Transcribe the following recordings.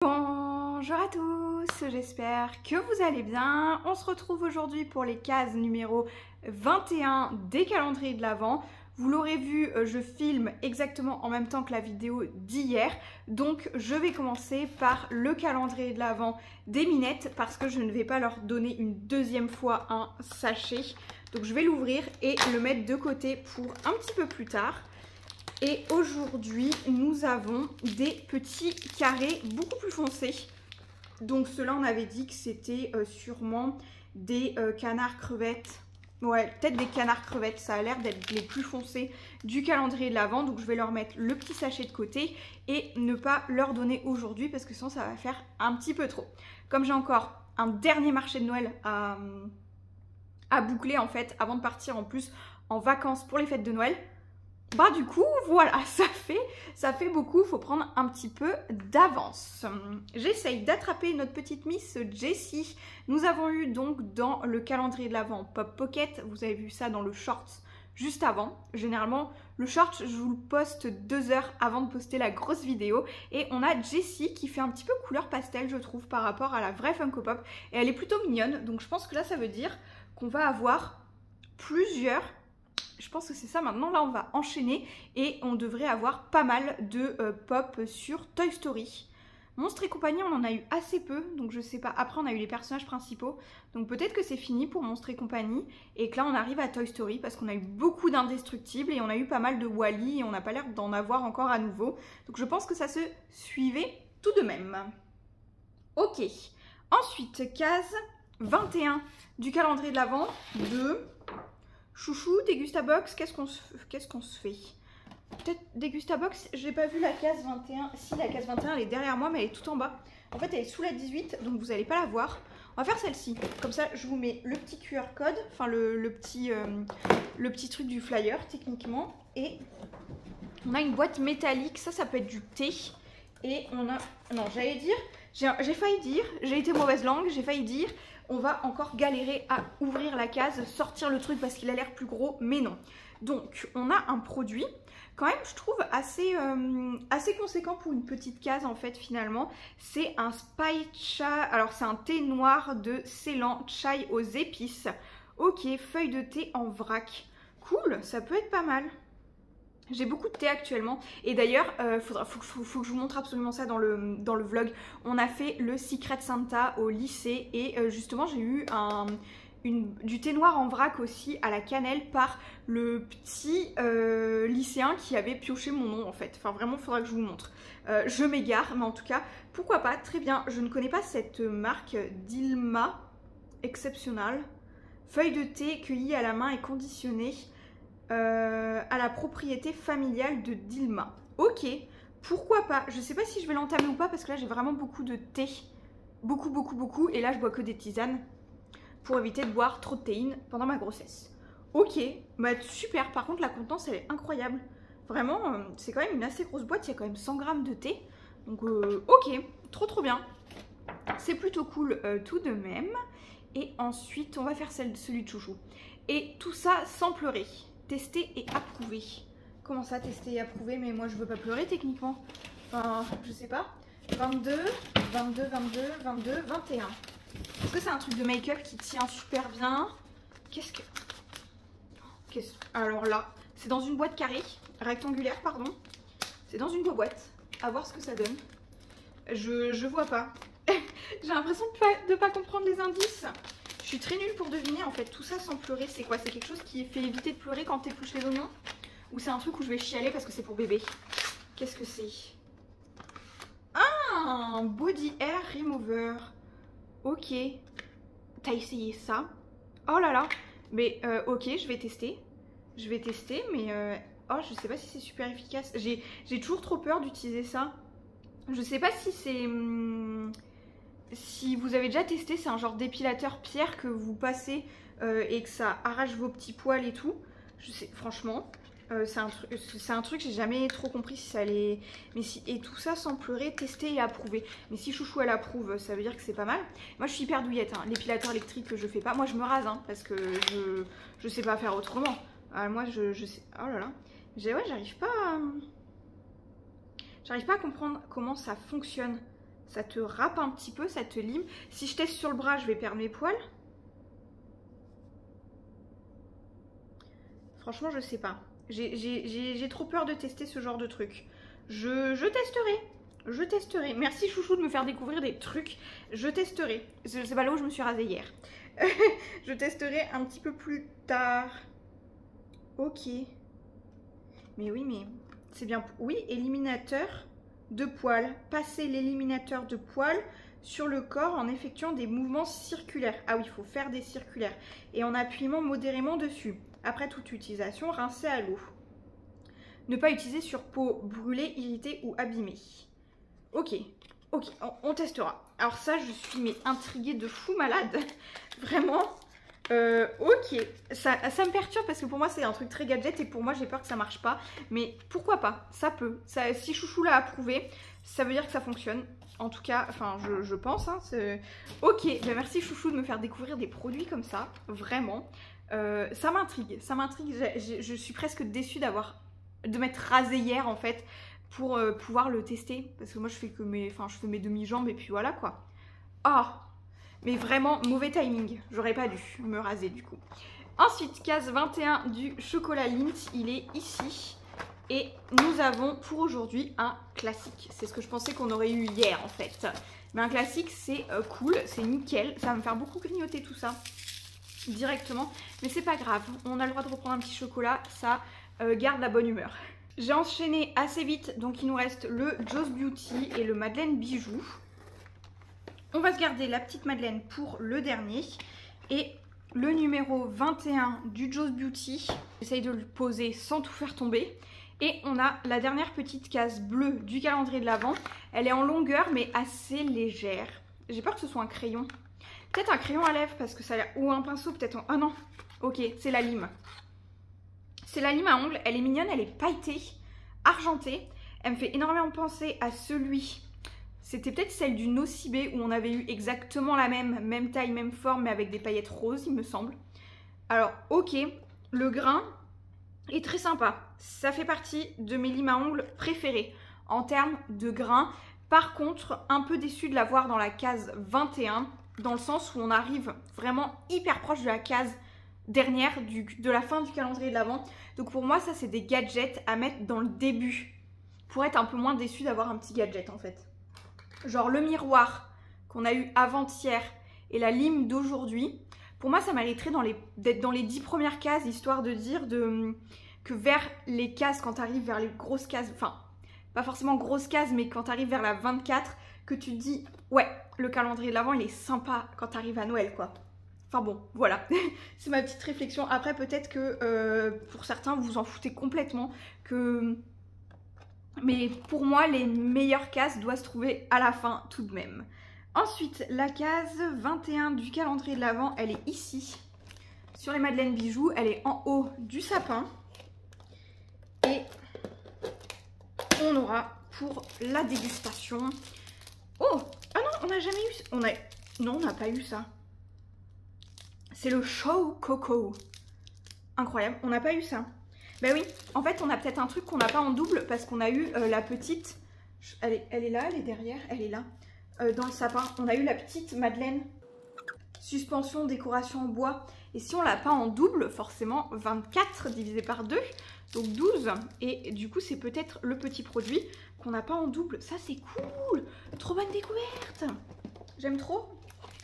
Bonjour à tous, j'espère que vous allez bien. On se retrouve aujourd'hui pour les cases numéro 21 des calendriers de l'Avent. Vous l'aurez vu, je filme exactement en même temps que la vidéo d'hier. Donc je vais commencer par le calendrier de l'Avent des minettes parce que je ne vais pas leur donner une deuxième fois un sachet. Donc je vais l'ouvrir et le mettre de côté pour un petit peu plus tard. Et aujourd'hui, nous avons des petits carrés beaucoup plus foncés. Donc ceux-là, on avait dit que c'était sûrement des canards crevettes. Ouais, peut-être des canards crevettes, ça a l'air d'être les plus foncés du calendrier de l'Avent. Donc je vais leur mettre le petit sachet de côté et ne pas leur donner aujourd'hui parce que sinon ça va faire un petit peu trop. Comme j'ai encore un dernier marché de Noël à boucler en fait, avant de partir en plus en vacances pour les fêtes de Noël, bah du coup voilà, ça fait beaucoup, faut prendre un petit peu d'avance. J'essaye d'attraper notre petite Miss Jessie. Nous avons eu donc dans le calendrier de l'Avent Pop Pocket, vous avez vu ça dans le short juste avant. Généralement le short je vous le poste 2 heures avant de poster la grosse vidéo. Et on a Jessie qui fait un petit peu couleur pastel je trouve par rapport à la vraie Funko Pop. Et elle est plutôt mignonne, donc je pense que là ça veut dire qu'on va avoir plusieurs... Je pense que c'est ça maintenant, là on va enchaîner et on devrait avoir pas mal de pop sur Toy Story. Monstres et compagnie, on en a eu assez peu, donc je sais pas. Après on a eu les personnages principaux, donc peut-être que c'est fini pour Monstres et compagnie. Et que là on arrive à Toy Story parce qu'on a eu beaucoup d'indestructibles et on a eu pas mal de Wall-E et on n'a pas l'air d'en avoir encore à nouveau. Donc je pense que ça se suivait tout de même. Ok, ensuite case 21 du calendrier de l'Avent de... Chouchou, Dégustabox, qu'est-ce qu'on se fait? Peut-être Dégustabox, j'ai pas vu la case 21. Si, la case 21 elle est derrière moi, mais elle est tout en bas. En fait, elle est sous la 18, donc vous n'allez pas la voir. On va faire celle-ci. Comme ça, je vous mets le petit QR code, enfin le petit truc du flyer, techniquement. Et on a une boîte métallique, ça peut être du thé. Et on a... Non, j'allais dire... J'ai failli dire, j'ai été mauvaise langue, j'ai failli dire... On va encore galérer à ouvrir la case, sortir le truc parce qu'il a l'air plus gros, mais non. Donc, on a un produit, quand même, je trouve, assez conséquent pour une petite case, en fait, finalement. C'est un Spy Chai, alors c'est un thé noir de Ceylan Chai aux épices. Ok, feuille de thé en vrac. Cool, ça peut être pas mal. J'ai beaucoup de thé actuellement et d'ailleurs faut que je vous montre absolument ça dans le vlog. On a fait le Secret Santa au lycée et justement j'ai eu du thé noir en vrac aussi à la cannelle par le petit lycéen qui avait pioché mon nom en fait. Enfin vraiment il faudra que je vous montre. Je m'égare mais en tout cas pourquoi pas, très bien. Je ne connais pas cette marque Dilma Exceptional. Feuille de thé cueillie à la main et conditionnée. À la propriété familiale de Dilma. Ok, pourquoi pas. Je sais pas si je vais l'entamer ou pas parce que là j'ai vraiment beaucoup de thé. Beaucoup. Et là je bois que des tisanes pour éviter de boire trop de théine pendant ma grossesse. Ok, bah super. Par contre la contenance elle est incroyable. Vraiment, c'est quand même une assez grosse boîte. Il y a quand même 100 grammes de thé. Donc ok, trop bien. C'est plutôt cool tout de même. Et ensuite on va faire celui de chouchou. Et tout ça sans pleurer. Tester et approuver. Comment ça, tester et approuver? Mais moi, je veux pas pleurer, techniquement. Enfin, je sais pas. 22, 22, 22, 22, 21. Est-ce que c'est un truc de make-up qui tient super bien? Qu'est-ce que... Alors là, c'est dans une boîte carrée, rectangulaire, pardon. C'est dans une boîte. À voir ce que ça donne. Je vois pas. J'ai l'impression de pas comprendre les indices. Je suis très nulle pour deviner en fait. Tout ça sans pleurer, c'est quoi? C'est quelque chose qui fait éviter de pleurer quand t'épluches les oignons? Ou c'est un truc où je vais chialer parce que c'est pour bébé? Qu'est-ce que c'est? Ah, un body hair remover. Ok. T'as essayé ça? Oh là là. Mais ok, je vais tester. Mais oh, je sais pas si c'est super efficace. J'ai toujours trop peur d'utiliser ça. Je sais pas si c'est... Si vous avez déjà testé, c'est un genre d'épilateur pierre que vous passez et que ça arrache vos petits poils et tout. Je sais, franchement, c'est un truc, j'ai jamais trop compris si ça allait... Mais si, et tout ça sans pleurer, tester et approuver. Mais si Chouchou elle approuve, ça veut dire que c'est pas mal. Moi je suis hyper douillette, hein. L'épilateur électrique je fais pas. Moi je me rase, hein, parce que je sais pas faire autrement. Moi je sais... Oh là là. Ouais, j'arrive pas à comprendre comment ça fonctionne. Ça te râpe un petit peu, ça te lime. Si je teste sur le bras, je vais perdre mes poils. Franchement, je sais pas. J'ai trop peur de tester ce genre de truc. Je testerai. Je testerai. Merci chouchou de me faire découvrir des trucs. Je testerai. C'est pas là où je me suis rasée hier. Je testerai un petit peu plus tard. Ok. Mais oui, mais c'est bien. Oui, éliminateur de poils. Passer l'éliminateur de poils sur le corps en effectuant des mouvements circulaires. Ah oui, il faut faire des circulaires. Et en appuyant modérément dessus. Après toute utilisation, rincer à l'eau. Ne pas utiliser sur peau brûlée, irritée ou abîmée. Ok, ok, on testera. Alors ça, je suis mais intriguée de fou malade. Vraiment. Ok, ça me perturbe parce que pour moi c'est un truc très gadget et pour moi j'ai peur que ça marche pas. Mais pourquoi pas, ça peut. Ça, si Chouchou l'a approuvé, ça veut dire que ça fonctionne. En tout cas, enfin je pense. Hein, ok, ben merci Chouchou de me faire découvrir des produits comme ça, vraiment. Ça m'intrigue, ça m'intrigue. Je suis presque déçue de m'être rasée hier en fait pour pouvoir le tester. Parce que moi je fais que mes demi-jambes et puis voilà quoi. Ah, mais vraiment mauvais timing. J'aurais pas dû me raser du coup. Ensuite, case 21 du chocolat Lindt, il est ici. Et nous avons pour aujourd'hui un classique. C'est ce que je pensais qu'on aurait eu hier en fait. Mais un classique c'est cool, c'est nickel. Ça va me faire beaucoup grignoter tout ça directement. Mais c'est pas grave, on a le droit de reprendre un petit chocolat, ça garde la bonne humeur. J'ai enchaîné assez vite, donc il nous reste le Joe's Beauty et le Madeleine Bijou. On va se garder la petite Madeleine pour le dernier. Et le numéro 21 du Joe's Beauty. J'essaye de le poser sans tout faire tomber. Et on a la dernière petite case bleue du calendrier de l'Avent. Elle est en longueur mais assez légère. J'ai peur que ce soit un crayon. Peut-être un crayon à lèvres parce que ça a l'air... Ou un pinceau peut-être en... Ah non. Ok, c'est la lime. C'est la lime à ongles. Elle est mignonne, elle est pailletée, argentée. Elle me fait énormément penser à celui... C'était peut-être celle du Nocibé où on avait eu exactement la même taille, même forme, mais avec des paillettes roses, il me semble. Alors, ok, le grain est très sympa. Ça fait partie de mes limes à ongles préférées en termes de grain. Par contre, un peu déçue de la voir dans la case 21, dans le sens où on arrive vraiment hyper proche de la case dernière, de la fin du calendrier de l'Avent. Donc pour moi, ça, c'est des gadgets à mettre dans le début, pour être un peu moins déçue d'avoir un petit gadget en fait. Genre le miroir qu'on a eu avant-hier et la lime d'aujourd'hui, pour moi ça mériterait d'être dans les 10 premières cases, histoire de dire que vers les cases, quand tu arrives vers les grosses cases, enfin pas forcément grosses cases, mais quand tu arrives vers la 24, que tu te dis ouais, le calendrier de l'Avent il est sympa quand tu arrives à Noël quoi. Enfin bon, voilà, c'est ma petite réflexion. Après peut-être que pour certains vous vous en foutez complètement, mais pour moi, les meilleures cases doivent se trouver à la fin tout de même. Ensuite, la case 21 du calendrier de l'Avent, elle est ici. Sur les Madeleine Bijoux, elle est en haut du sapin. Et on aura pour la dégustation... Oh! Ah non, on n'a jamais eu... Non, on n'a pas eu ça. C'est le Show Coco. Incroyable, on n'a pas eu ça. Ben oui, en fait on a peut-être un truc qu'on n'a pas en double parce qu'on a eu la petite, elle est là, elle est derrière, elle est là, dans le sapin. On a eu la petite Madeleine suspension décoration en bois. Et si on l'a pas en double, forcément 24 divisé par 2, donc 12. Et du coup c'est peut-être le petit produit qu'on n'a pas en double. Ça c'est cool, trop bonne découverte, j'aime trop.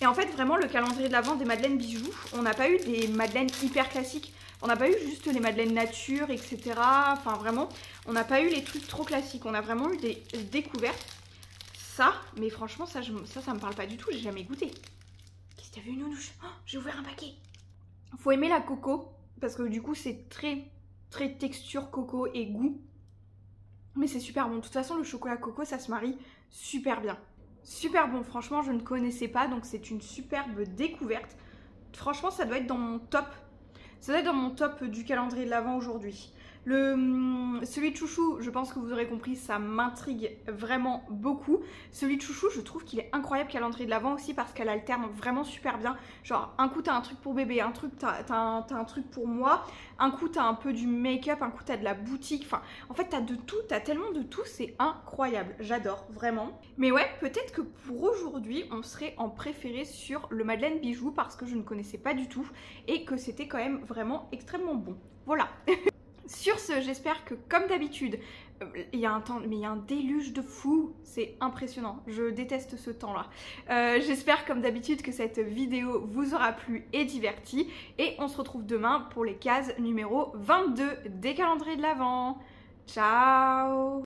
Et en fait vraiment le calendrier de l'Avent des Madeleine Bijoux, on n'a pas eu des Madeleine hyper classiques. On n'a pas eu juste les Madeleine nature, etc. Enfin vraiment, on n'a pas eu les trucs trop classiques. On a vraiment eu des découvertes. Ça, mais franchement, ça me parle pas du tout. J'ai jamais goûté. Qu'est-ce que t'as vu, Nounouche? Oh, j'ai ouvert un paquet. Faut aimer la coco, parce que du coup, c'est très texture coco et goût. Mais c'est super bon. De toute façon, le chocolat coco, ça se marie super bien. Super bon. Franchement, je ne connaissais pas, donc c'est une superbe découverte. Franchement, ça doit être dans mon top. Ça doit être dans mon top du calendrier de l'Avent aujourd'hui. Celui de chouchou, je pense que vous aurez compris, ça m'intrigue vraiment beaucoup. Celui de chouchou, je trouve qu'il est incroyable calendrier de l'Avent aussi parce qu'elle alterne vraiment super bien. Genre un coup t'as un truc pour bébé, un truc t'as un truc pour moi, un coup t'as un peu du make-up, un coup t'as de la boutique. Enfin, en fait t'as de tout, t'as tellement de tout, c'est incroyable. J'adore vraiment. Mais ouais, peut-être que pour aujourd'hui, on serait en préféré sur le Madeleine Bijou parce que je ne connaissais pas du tout et que c'était quand même vraiment extrêmement bon. Voilà. Sur ce, j'espère que comme d'habitude, il y a un déluge de fou, c'est impressionnant, je déteste ce temps-là. J'espère comme d'habitude que cette vidéo vous aura plu et diverti, et on se retrouve demain pour les cases numéro 22 des calendriers de l'Avent. Ciao!